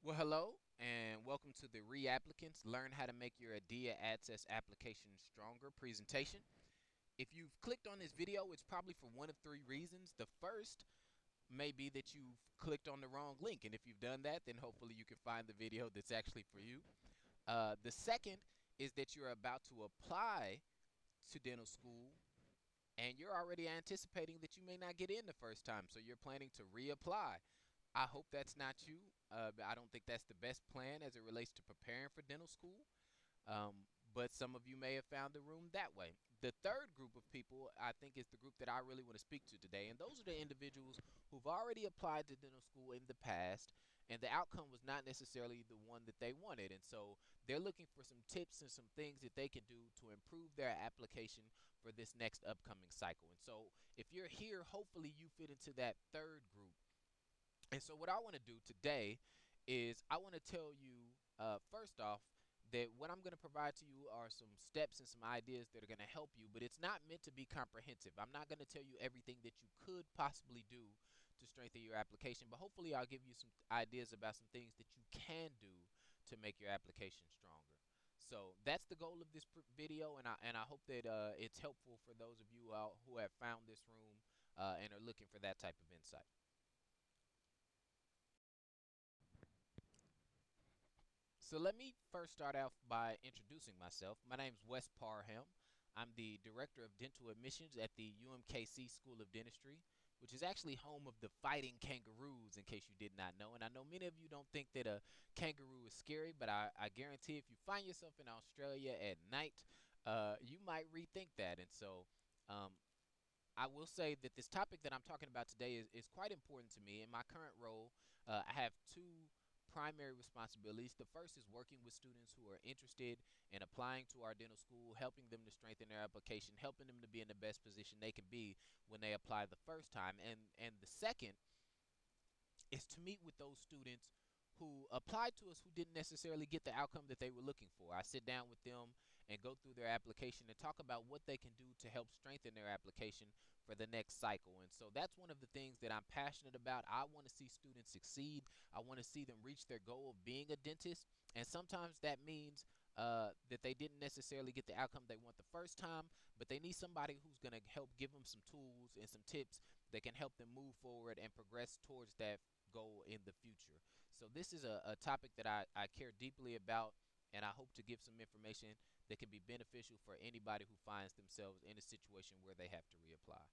Well, hello and welcome to the Reapplicants Learn How to Make Your ADEA application stronger presentation. If you've clicked on this video, it's probably for one of three reasons. The first may be that you've clicked on the wrong link, and if you've done that, then hopefully you can find the video that's actually for you. The second is that you're about to apply to dental school and you're already anticipating that you may not get in the first time, so you're planning to reapply. I hope that's not you. I don't think that's the best plan as it relates to preparing for dental school. But some of you may have found the room that way. The third group of people, I think, is the group that I really want to speak to today. And those are the individuals who've already applied to dental school in the past, and the outcome was not necessarily the one that they wanted. And so they're looking for some tips and some things that they can do to improve their application for this next upcoming cycle. And so if you're here, hopefully you fit into that third group. And so what I want to do today is I want to tell you first off that what I'm going to provide to you are some steps and some ideas that are going to help you, but it's not meant to be comprehensive. I'm not going to tell you everything that you could possibly do to strengthen your application, but hopefully I'll give you some ideas about some things that you can do to make your application stronger. So that's the goal of this video, and I hope that it's helpful for those of you who have found this room and are looking for that type of insight. So let me first start off by introducing myself. My name is Wes Parham. I'm the Director of Dental Admissions at the UMKC School of Dentistry, which is actually home of the Fighting Kangaroos, in case you did not know. And I know many of you don't think that a kangaroo is scary, but I guarantee if you find yourself in Australia at night, you might rethink that. And so I will say that this topic that I'm talking about today is quite important to me. In my current role, I have two primary responsibilities. The first is working with students who are interested in applying to our dental school, helping them to strengthen their application, helping them to be in the best position they can be when they apply the first time. And the second is to meet with those students who applied to us who didn't necessarily get the outcome that they were looking for. I sit down with them and go through their application and talk about what they can do to help strengthen their application for the next cycle. And so that's one of the things that I'm passionate about. I want to see students succeed. I want to see them reach their goal of being a dentist. And sometimes that means that they didn't necessarily get the outcome they want the first time, but they need somebody who's going to help give them some tools and some tips that can help them move forward and progress towards that goal in the future. So this is a topic that I care deeply about, and I hope to give some information that can be beneficial for anybody who finds themselves in a situation where they have to reapply.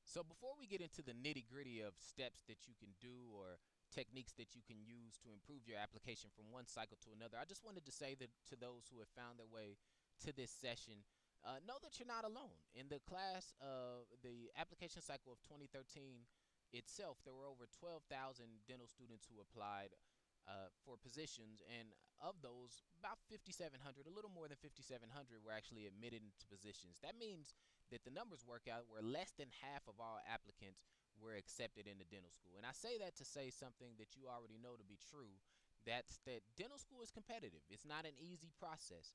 So before we get into the nitty-gritty of steps that you can do or techniques that you can use to improve your application from one cycle to another, I just wanted to say that to those who have found their way to this session, know that you're not alone. In the class of the application cycle of 2013 itself, there were over 12,000 dental students who applied for positions, and of those, about 5,700, a little more than 5,700, were actually admitted into positions. That means that the numbers work out where less than half of all applicants were accepted into dental school. And I say that to say something that you already know to be true. That's that dental school is competitive. It's not an easy process.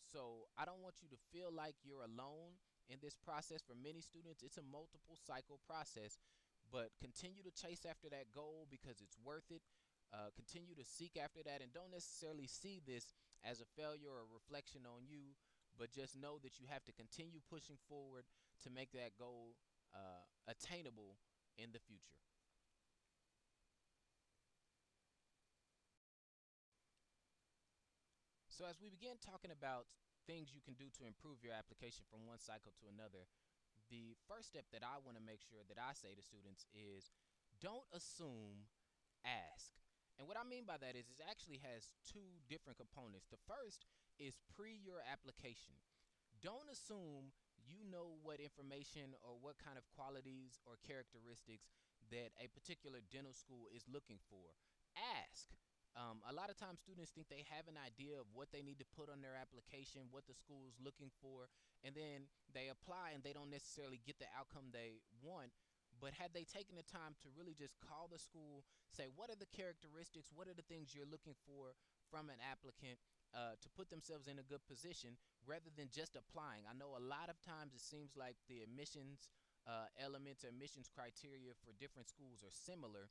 So I don't want you to feel like you're alone in this process. For many students, it's a multiple cycle process, but continue to chase after that goal because it's worth it. Continue to seek after that, and don't necessarily see this as a failure or a reflection on you, but just know that you have to continue pushing forward to make that goal attainable in the future. So as we begin talking about things you can do to improve your application from one cycle to another, the first step that I want to make sure that I say to students is don't assume, ask. And what I mean by that is it actually has two different components. The first is pre your application. Don't assume you know what information or what kind of qualities or characteristics that a particular dental school is looking for. Ask. A lot of times students think they have an idea of what they need to put on their application, what the school is looking for, and then they apply and they don't necessarily get the outcome they want. But had they taken the time to really just call the school, say what are the characteristics, what are the things you're looking for from an applicant to put themselves in a good position rather than just applying. I know a lot of times it seems like the admissions elements and admissions criteria for different schools are similar,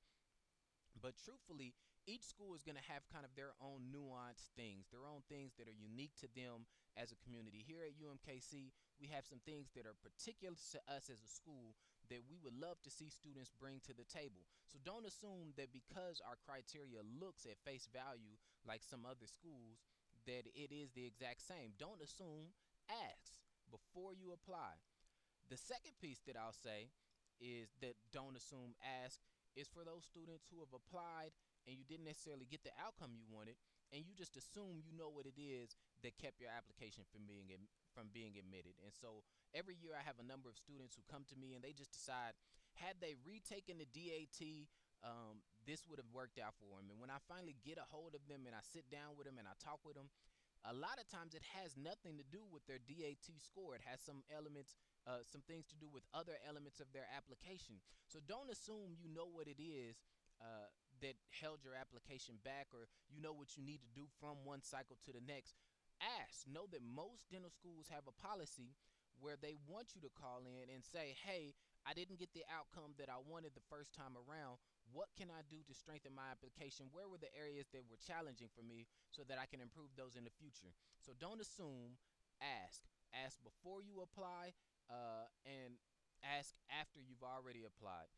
but truthfully, each school is going to have kind of their own nuanced things, their own things that are unique to them as a community. Here at UMKC, we have some things that are particular to us as a school that we would love to see students bring to the table. So don't assume that because our criteria looks at face value like some other schools, that it is the exact same. Don't assume, ask before you apply. The second piece that I'll say is that don't assume, ask, is for those students who have applied and you didn't necessarily get the outcome you wanted, and you just assume you know what it is that kept your application from being admitted. And so every year I have a number of students who come to me and they just decide, had they retaken the DAT, this would have worked out for them. And when I finally get a hold of them and I sit down with them and I talk with them, a lot of times it has nothing to do with their DAT score. It has some elements, some things to do with other elements of their application. So don't assume you know what it is that held your application back, or you know what you need to do from one cycle to the next. Ask. Know that most dental schools have a policy where they want you to call in and say, hey, I didn't get the outcome that I wanted the first time around. What can I do to strengthen my application? Where were the areas that were challenging for me so that I can improve those in the future? So don't assume, ask. Ask before you apply, and ask after you've already applied.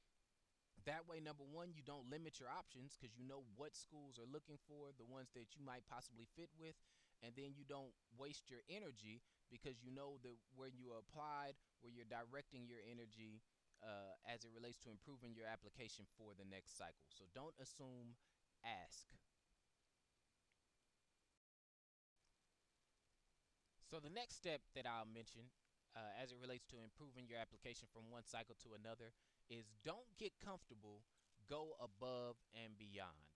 That way, number one, you don't limit your options because you know what schools are looking for, the ones that you might possibly fit with, and then you don't waste your energy because you know that where you applied, where you're directing your energy as it relates to improving your application for the next cycle. So don't assume, ask. So the next step that I'll mention as it relates to improving your application from one cycle to another is don't get comfortable, go above and beyond.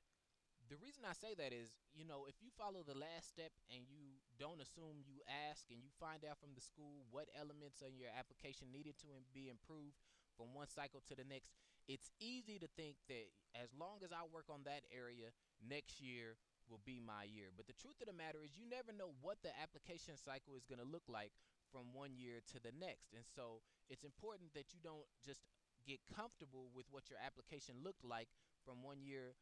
The reason I say that is, you know, if you follow the last step and you don't assume, you ask and you find out from the school what elements of your application needed to be improved from one cycle to the next, it's easy to think that as long as I work on that area, next year will be my year. But the truth of the matter is you never know what the application cycle is going to look like from one year to the next. And so it's important that you don't just get comfortable with what your application looked like from one year,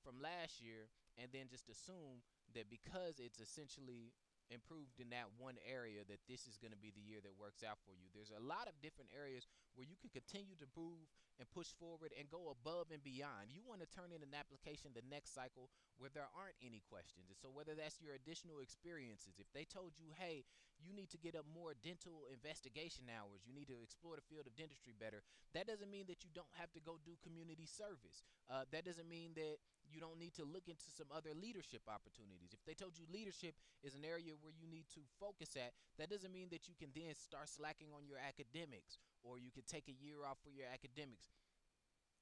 from last year, and then just assume that because it's essentially improved in that one area that this is going to be the year that works out for you. There's a lot of different areas where you can continue to move and push forward and go above and beyond. You want to turn in an application the next cycle where there aren't any questions. And so whether that's your additional experiences, if they told you, hey, you need to get up more dental investigation hours, you need to explore the field of dentistry better, that doesn't mean that you don't have to go do community service. That doesn't mean that you don't need to look into some other leadership opportunities. If they told you leadership is an area where you need to focus at, that doesn't mean that you can then start slacking on your academics, or you could take a year off for your academics.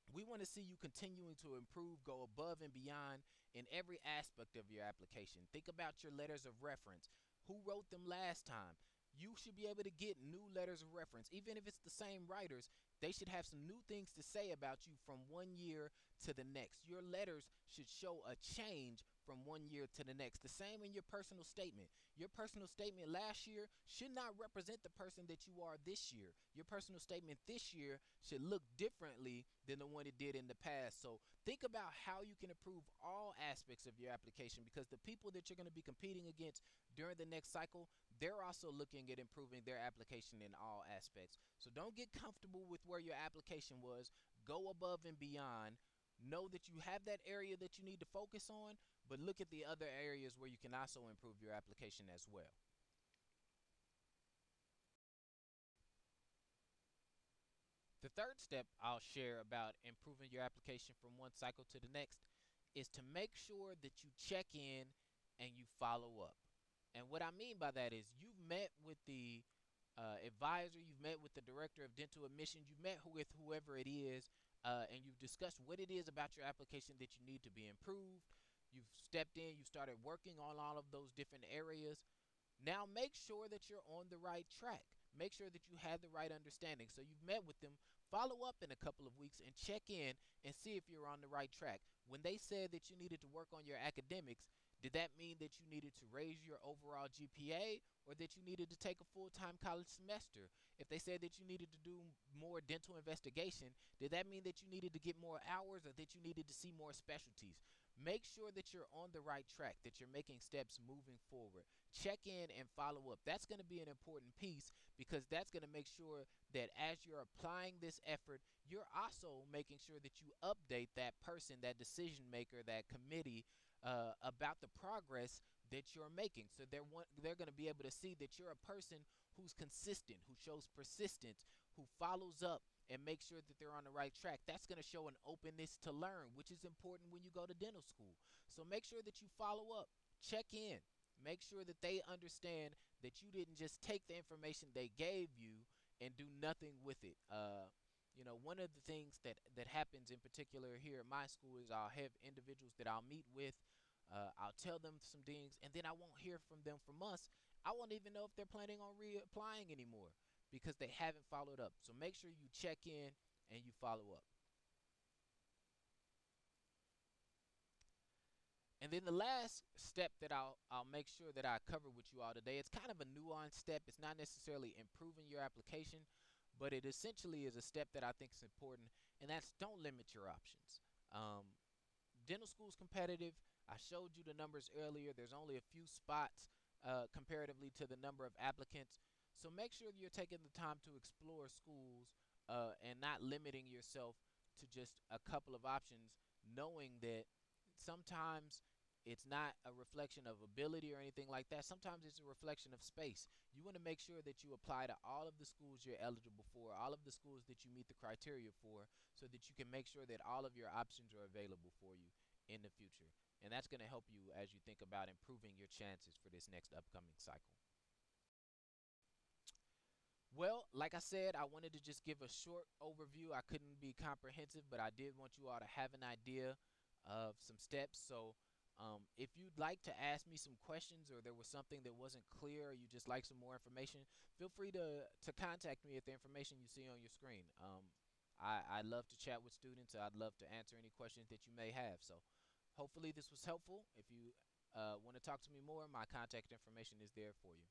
We want to see you continuing to improve, go above and beyond in every aspect of your application. Think about your letters of reference. Who wrote them last time? You should be able to get new letters of reference. Even if it's the same writers, they should have some new things to say about you from one year to the next. Your letters should show a change from one year to the next. The same in your personal statement. Your personal statement last year should not represent the person that you are this year. Your personal statement this year should look differently than the one it did in the past. So think about how you can improve all aspects of your application, because the people that you're going to be competing against during the next cycle, they're also looking at improving their application in all aspects. So don't get comfortable with where your application was. Go above and beyond. Know that you have that area that you need to focus on, but look at the other areas where you can also improve your application as well. The third step I'll share about improving your application from one cycle to the next is to make sure that you check in and you follow up. And what I mean by that is you've met with the advisor, you've met with the director of dental admissions, you've met with whoever it is, and you've discussed what it is about your application that you need to be improved. You've stepped in, you started working on all of those different areas. Now make sure that you're on the right track. Make sure that you have the right understanding. So you've met with them, follow up in a couple of weeks and check in and see if you're on the right track. When they said that you needed to work on your academics, Did that mean that you needed to raise your overall GPA or that you needed to take a full-time college semester? If they said that you needed to do more dental investigation, did that mean that you needed to get more hours or that you needed to see more specialties? Make sure that you're on the right track, that you're making steps moving forward. Check in and follow up. That's going to be an important piece because that's going to make sure that as you're applying this effort, you're also making sure that you update that person, that decision maker, that committee about the progress that you're making. So they're going to be able to see that you're a person who's consistent, who shows persistence, who follows up and make sure that they're on the right track. That's going to show an openness to learn, which is important when you go to dental school. So make sure that you follow up, check in, make sure that they understand that you didn't just take the information they gave you and do nothing with it. One of the things that happens in particular here at my school is I'll have individuals that I'll meet with. I'll tell them some things, and then I won't hear from them for months. I won't even know if they're planning on reapplying anymore because they haven't followed up. So make sure you check in and you follow up. And then the last step that I'll make sure that I cover with you all today, it's kind of a nuanced step. It's not necessarily improving your application, but it essentially is a step that I think is important, and that's don't limit your options. Dental school is competitive. I showed you the numbers earlier. There's only a few spots comparatively to the number of applicants. So make sure you're taking the time to explore schools and not limiting yourself to just a couple of options, knowing that sometimes it's not a reflection of ability or anything like that. Sometimes it's a reflection of space. You want to make sure that you apply to all of the schools you're eligible for, all of the schools that you meet the criteria for, so that you can make sure that all of your options are available for you in the future. And that's going to help you as you think about improving your chances for this next upcoming cycle. Well, like I said, I wanted to just give a short overview. I couldn't be comprehensive, but I did want you all to have an idea of some steps. So if you'd like to ask me some questions or there was something that wasn't clear or you just like some more information, feel free to contact me at the information you see on your screen. I love to chat with students. I'd love to answer any questions that you may have. So hopefully this was helpful. If you want to talk to me more, my contact information is there for you.